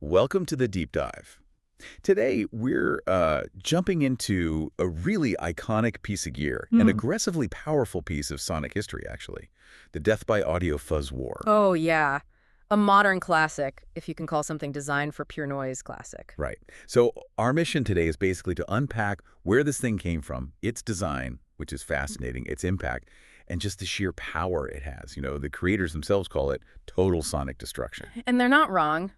Welcome to the deep dive. Today, we're jumping into a really iconic piece of gear, an Hmm. aggressively powerful piece of sonic history, actually. The Death by Audio Fuzz War. Oh, yeah. A modern classic, if you can call something designed for pure noise classic. Right. So our mission today is basically to unpack where this thing came from, its design, which is fascinating, its impact, and just the sheer power it has. The creators themselves call it total sonic destruction. And they're not wrong.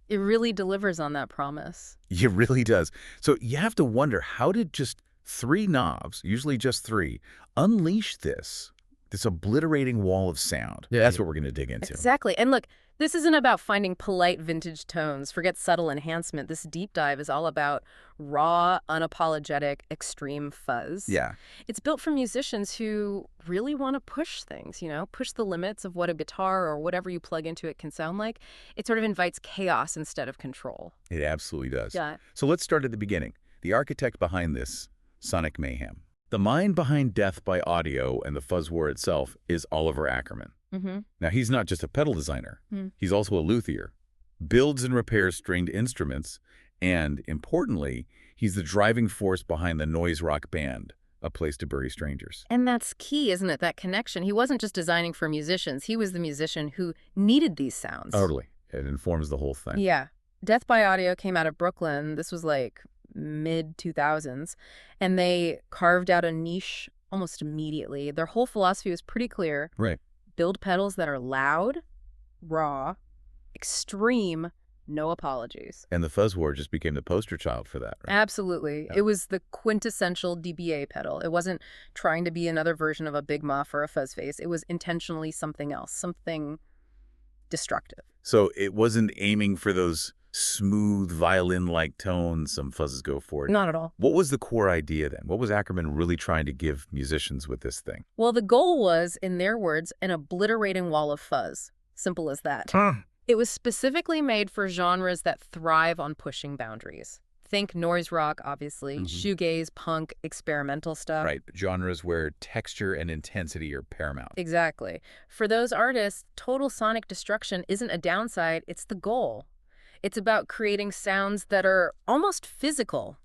It really delivers on that promise. It really does. So you have to wonder, how did just three knobs, usually just three, unleash this obliterating wall of sound? Yeah, that's what we're going to dig into. Exactly. And look, this isn't about finding polite vintage tones. Forget subtle enhancement. This deep dive is all about raw, unapologetic, extreme fuzz. Yeah, It's built for musicians who really want to push things, push the limits of what a guitar or whatever you plug into it can sound like. It sort of invites chaos instead of control. it absolutely does. Yeah. So let's start at the beginning. The architect behind this sonic mayhem. The mind behind Death by Audio and the Fuzz War itself is Oliver Ackerman. Mm-hmm. Now, he's not just a pedal designer. Mm. He's also a luthier, builds and repairs stringed instruments, and, importantly, he's the driving force behind the noise rock band, A Place to Bury Strangers. And that's key, isn't it, that connection? He wasn't just designing for musicians. He was the musician who needed these sounds. Totally. It informs the whole thing. Yeah. Death by Audio came out of Brooklyn. This was like mid-2000s. And they carved out a niche almost immediately. Their whole philosophy was pretty clear. Right. Build pedals that are loud, raw, extreme, no apologies. And the Fuzz War just became the poster child for that, right? Absolutely. Yeah. It was the quintessential DBA pedal. It wasn't trying to be another version of a Big Muff or a Fuzz Face. It was intentionally something else, something destructive. So it wasn't aiming for those smooth violin-like tones some fuzzes go for. Not at all. What was the core idea then? What was Ackerman really trying to give musicians with this thing? Well, the goal was, in their words, an obliterating wall of fuzz. Simple as that. It was specifically made for genres that thrive on pushing boundaries. Think noise rock, obviously, shoegaze, punk, experimental stuff. Right, genres where texture and intensity are paramount. Exactly. For those artists, total sonic destruction isn't a downside, it's the goal. It's about creating sounds that are almost physical,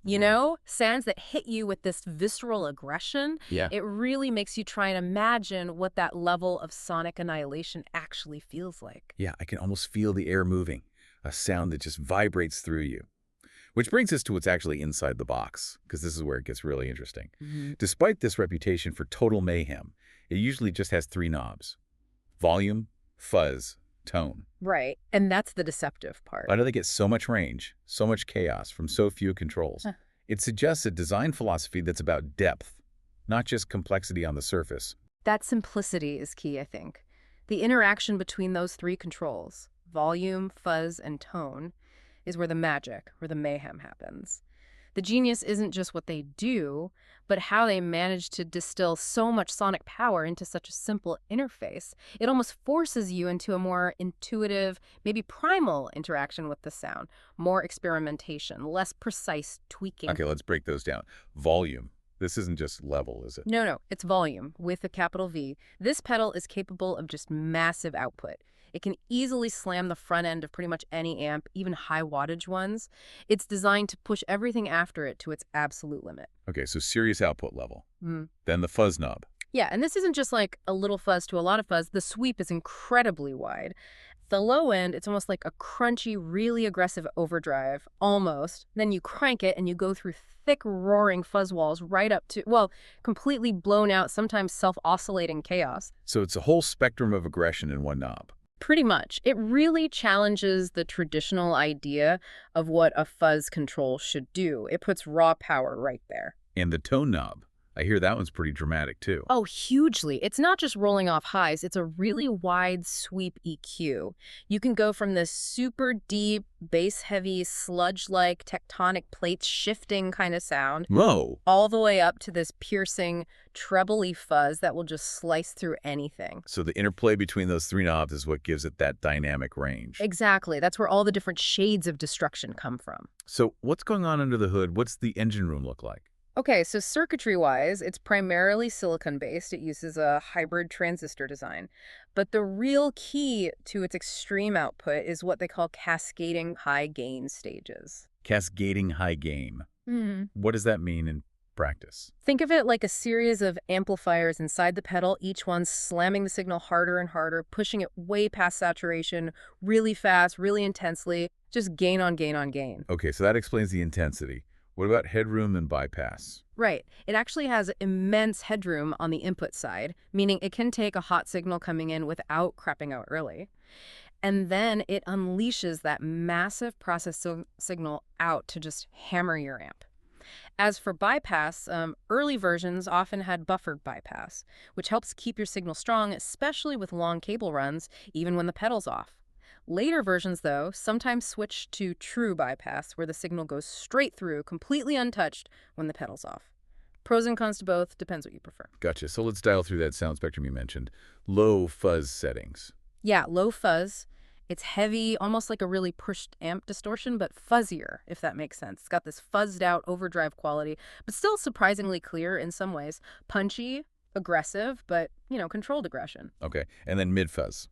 Sounds that hit you with this visceral aggression. Yeah. It really makes you try and imagine what that level of sonic annihilation actually feels like. Yeah, I can almost feel the air moving, a sound that just vibrates through you. Which brings us to what's actually inside the box, because this is where it gets really interesting. Despite this reputation for total mayhem, it usually just has three knobs: volume, fuzz, tone. Right. And that's the deceptive part. Why do they get so much range, so much chaos from so few controls? Huh. It suggests a design philosophy that's about depth, not just complexity on the surface. That simplicity is key, I think. The interaction between those three controls, volume, fuzz, and tone, is where the magic, where the mayhem happens. The genius isn't just what they do, but how they manage to distill so much sonic power into such a simple interface. It almost forces you into a more intuitive, maybe primal interaction with the sound, more experimentation, less precise tweaking. Okay, let's break those down. Volume. This isn't just level, is it? No, it's volume with a capital V. This pedal is capable of just massive output. It can easily slam the front end of pretty much any amp, even high wattage ones. It's designed to push everything after it to its absolute limit. Okay, so serious output level. Mm. Then the fuzz knob. Yeah, and this isn't just like a little fuzz to a lot of fuzz. The sweep is incredibly wide. The low end, it's almost like a crunchy, really aggressive overdrive, almost. Then you crank it and you go through thick, roaring fuzz walls right up to, well, completely blown out, sometimes self-oscillating chaos. So it's a whole spectrum of aggression in one knob. Pretty much. It really challenges the traditional idea of what a fuzz control should do. It puts raw power right there. And the tone knob. I hear that one's pretty dramatic, too. Oh, hugely. It's not just rolling off highs. It's a really wide sweep EQ. You can go from this super deep, bass-heavy, sludge-like, tectonic plates shifting kind of sound Whoa! all the way up to this piercing, treble-y fuzz that will just slice through anything. So the interplay between those three knobs is what gives it that dynamic range. Exactly. That's where all the different shades of destruction come from. So what's going on under the hood? What's the engine room look like? Okay, so circuitry-wise, it's primarily silicon-based. It uses a hybrid transistor design. But the real key to its extreme output is what they call cascading high-gain stages. Cascading high gain. Hmm. What does that mean in practice? Think of it like a series of amplifiers inside the pedal, each one slamming the signal harder and harder, pushing it way past saturation, really fast, really intensely, just gain on gain on gain. Okay, so that explains the intensity. What about headroom and bypass? Right. It actually has immense headroom on the input side, meaning it can take a hot signal coming in without crapping out early. And then it unleashes that massive signal out to just hammer your amp. As for bypass, early versions often had buffered bypass, which helps keep your signal strong, especially with long cable runs, even when the pedal's off. Later versions, though, sometimes switch to true bypass, where the signal goes straight through, completely untouched, when the pedal's off. Pros and cons to both, depends what you prefer. Gotcha. So let's dial through that sound spectrum you mentioned. Low fuzz settings. Yeah, low fuzz. It's heavy, almost like a really pushed amp distortion, but fuzzier, if that makes sense. It's got this fuzzed out overdrive quality, but still surprisingly clear in some ways. Punchy, aggressive, but, controlled aggression. Okay. And then mid fuzz.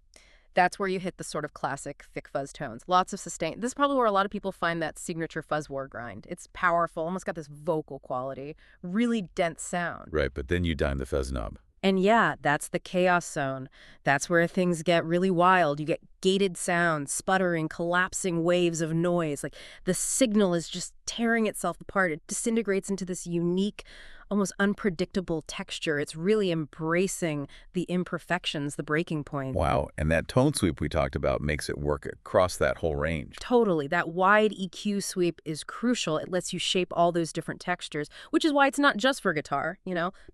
That's where you hit the sort of classic thick fuzz tones. Lots of sustain. This is probably where a lot of people find that signature fuzz war grind. It's powerful, almost got this vocal quality, really dense sound. Right, but then you dime the fuzz knob. And yeah, that's the chaos zone. That's where things get really wild. You get gated sounds, sputtering, collapsing waves of noise. Like the signal is just tearing itself apart. It disintegrates into this unique, almost unpredictable texture. It's really embracing the imperfections, the breaking point. Wow, and that tone sweep we talked about makes it work across that whole range. Totally. That wide EQ sweep is crucial. It lets you shape all those different textures, which is why it's not just for guitar,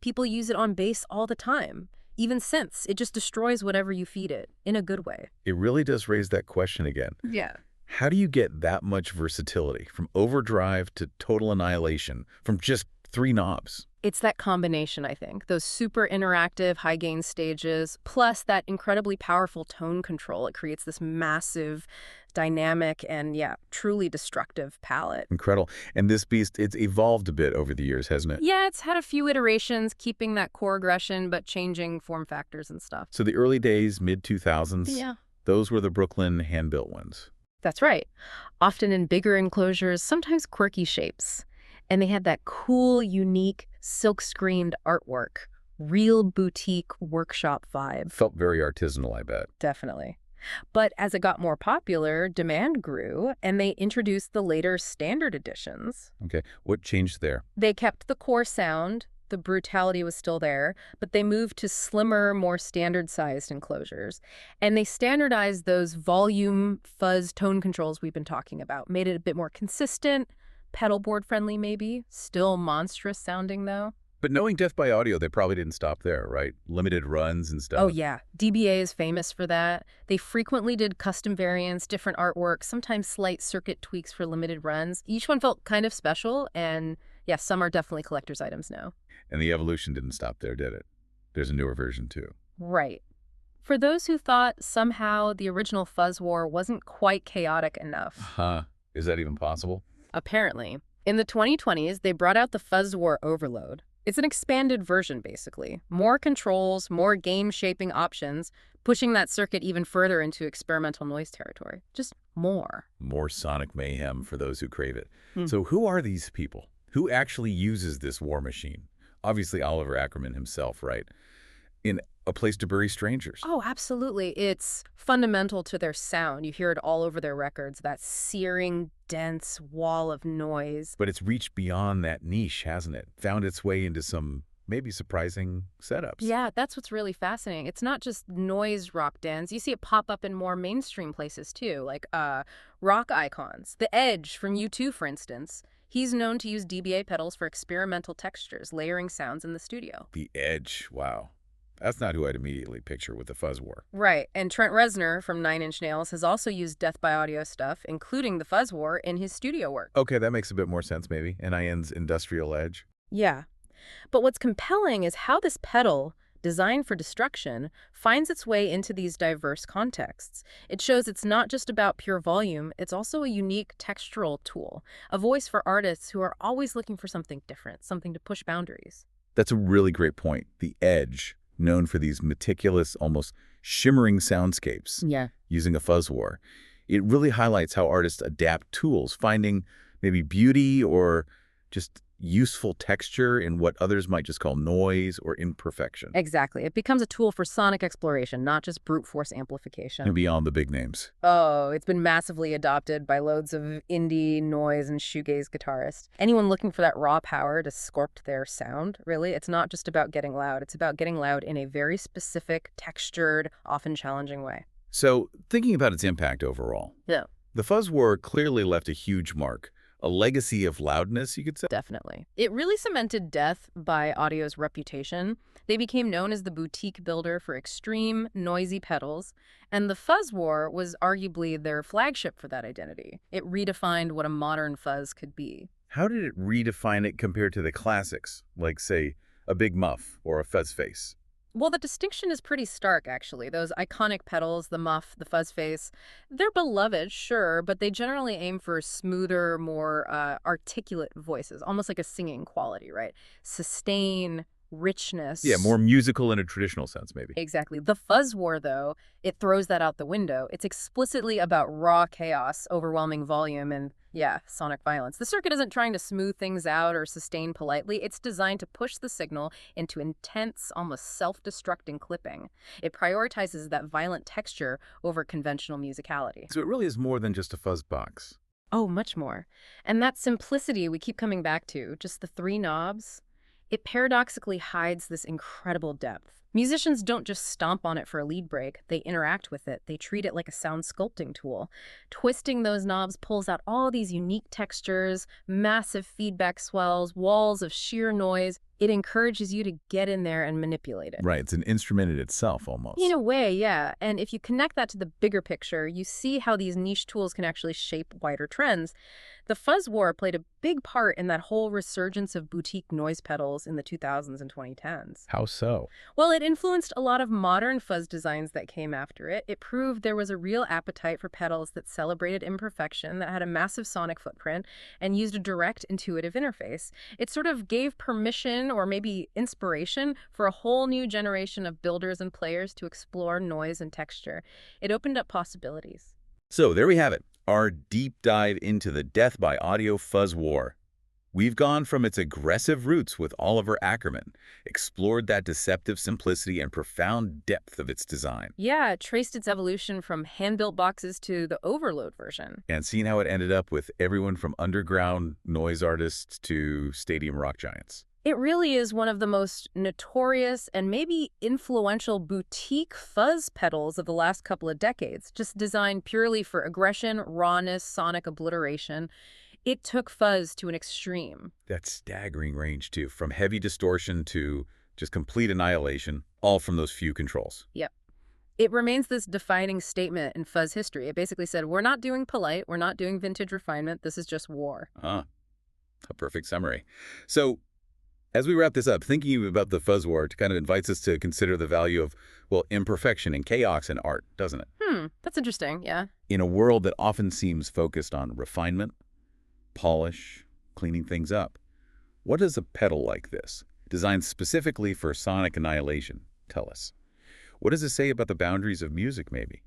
People use it on bass all the time. Even synths, it just destroys whatever you feed it, in a good way. It really does raise that question again. Yeah. How do you get that much versatility, from overdrive to total annihilation, from just 3 knobs? It's that combination, I think. Those super interactive high-gain stages, plus that incredibly powerful tone control. It creates this massive, dynamic, and, truly destructive palette. Incredible. And this beast, it's evolved a bit over the years, hasn't it? Yeah, it's had a few iterations, keeping that core aggression, but changing form factors and stuff. So the early days, mid-2000s, Yeah. those were the Brooklyn hand-built ones. That's right. Often in bigger enclosures, sometimes quirky shapes. And they had that cool, unique, silk-screened artwork. Real boutique workshop vibe. Felt very artisanal, I bet. Definitely. But as it got more popular, demand grew, and they introduced the later standard editions. Okay, what changed there? They kept the core sound. The brutality was still there, but they moved to slimmer, more standard-sized enclosures. And they standardized those volume, fuzz, tone controls we've been talking about, made it a bit more consistent, pedal board friendly maybe, still monstrous sounding though. But knowing Death by Audio, they probably didn't stop there, right? Limited runs and stuff. Oh yeah, DBA is famous for that. They frequently did custom variants, different artwork, sometimes slight circuit tweaks for limited runs. Each one felt kind of special, and yeah, some are definitely collector's items now. And the evolution didn't stop there, did it? There's a newer version too. Right. For those who thought somehow the original Fuzz War wasn't quite chaotic enough. Huh. Is that even possible? Apparently. In the 2020s, they brought out the Fuzz War Overload. It's an expanded version, basically. More controls, more game-shaping options, pushing that circuit even further into experimental noise territory. Just more. More sonic mayhem for those who crave it. Hmm. So who are these people? Who actually uses this war machine? Obviously Oliver Ackerman himself, right? In A Place to Bury Strangers. Oh, absolutely. It's fundamental to their sound. You hear it all over their records, that searing, dense wall of noise. But it's reached beyond that niche, hasn't it? Found its way into some maybe surprising setups. Yeah, that's what's really fascinating. It's not just noise rock dance. You see it pop up in more mainstream places, too, like rock icons. The Edge from U2, for instance. He's known to use DBA pedals for experimental textures, layering sounds in the studio. The Edge, wow. That's not who I'd immediately picture with the Fuzz War. Right, and Trent Reznor from Nine Inch Nails has also used Death by Audio stuff, including the Fuzz War, in his studio work. Okay, that makes a bit more sense, maybe. NIN's Industrial Edge. Yeah. But what's compelling is how this pedal designed for destruction, finds its way into these diverse contexts. It shows it's not just about pure volume, it's also a unique textural tool, a voice for artists who are always looking for something different, something to push boundaries. That's a really great point. The Edge, known for these meticulous, almost shimmering soundscapes Yeah. using a fuzz war, it really highlights how artists adapt tools, finding maybe beauty or just useful texture in what others might just call noise or imperfection. Exactly. It becomes a tool for sonic exploration, not just brute force amplification. And beyond the big names. Oh, it's been massively adopted by loads of indie, noise, and shoegaze guitarists. Anyone looking for that raw power to sculpt their sound, really, it's not just about getting loud. It's about getting loud in a very specific, textured, often challenging way. So, thinking about its impact overall, Yeah. the fuzz war clearly left a huge mark, a legacy of loudness, you could say. Definitely. It really cemented death by audio's reputation. They became known as the boutique builder for extreme, noisy pedals, and the fuzz war was arguably their flagship for that identity. It redefined what a modern fuzz could be. How did it redefine it compared to the classics, like, say, a big muff or a fuzz face? Well, the distinction is pretty stark, actually. Those iconic pedals, the muff, the fuzz face, they're beloved, sure, but they generally aim for smoother, more articulate voices, almost like a singing quality, right? Sustain, richness. Yeah, more musical in a traditional sense, maybe. Exactly. The fuzz war, though, it throws that out the window. It's explicitly about raw chaos, overwhelming volume, and, yeah, sonic violence. The circuit isn't trying to smooth things out or sustain politely. It's designed to push the signal into intense, almost self-destructing clipping. It prioritizes that violent texture over conventional musicality. So it really is more than just a fuzz box. Oh, much more. And that simplicity we keep coming back to, just the three knobs, it paradoxically hides this incredible depth. Musicians don't just stomp on it for a lead break, they interact with it. They treat it like a sound sculpting tool. Twisting those knobs pulls out all these unique textures, massive feedback swells, walls of sheer noise. It encourages you to get in there and manipulate it. Right, it's an instrument in itself, almost. In a way, yeah. And if you connect that to the bigger picture, you see how these niche tools can actually shape wider trends. The fuzz war played a big part in that whole resurgence of boutique noise pedals in the 2000s and 2010s. How so? Well, it influenced a lot of modern fuzz designs that came after it. It proved there was a real appetite for pedals that celebrated imperfection, that had a massive sonic footprint, and used a direct, intuitive interface. It sort of gave permission or maybe inspiration for a whole new generation of builders and players to explore noise and texture. It opened up possibilities. So there we have it, our deep dive into the death by audio fuzz war. We've gone from its aggressive roots with Oliver Ackerman, explored that deceptive simplicity and profound depth of its design, Yeah, it traced its evolution from hand-built boxes to the overload version. and seen how it ended up with everyone from underground noise artists to stadium rock giants. It really is one of the most notorious and maybe influential boutique fuzz pedals of the last couple of decades, just designed purely for aggression, rawness, sonic obliteration. It took fuzz to an extreme. That staggering range, too, from heavy distortion to just complete annihilation, all from those few controls. Yep. It remains this defining statement in fuzz history. It basically said, we're not doing polite, we're not doing vintage refinement, this is just war. Ah, a perfect summary. So, as we wrap this up, thinking about the fuzz war kind of invites us to consider the value of, well, imperfection and chaos in art, doesn't it? That's interesting, yeah. In a world that often seems focused on refinement, polish, cleaning things up, what does a pedal like this, designed specifically for sonic annihilation, tell us? What does it say about the boundaries of music, maybe?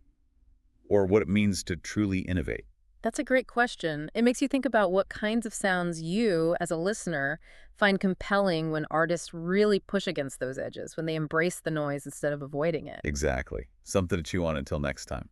Or what it means to truly innovate? That's a great question. It makes you think about what kinds of sounds you, as a listener, find compelling when artists really push against those edges, when they embrace the noise instead of avoiding it. Exactly. Something to chew on until next time.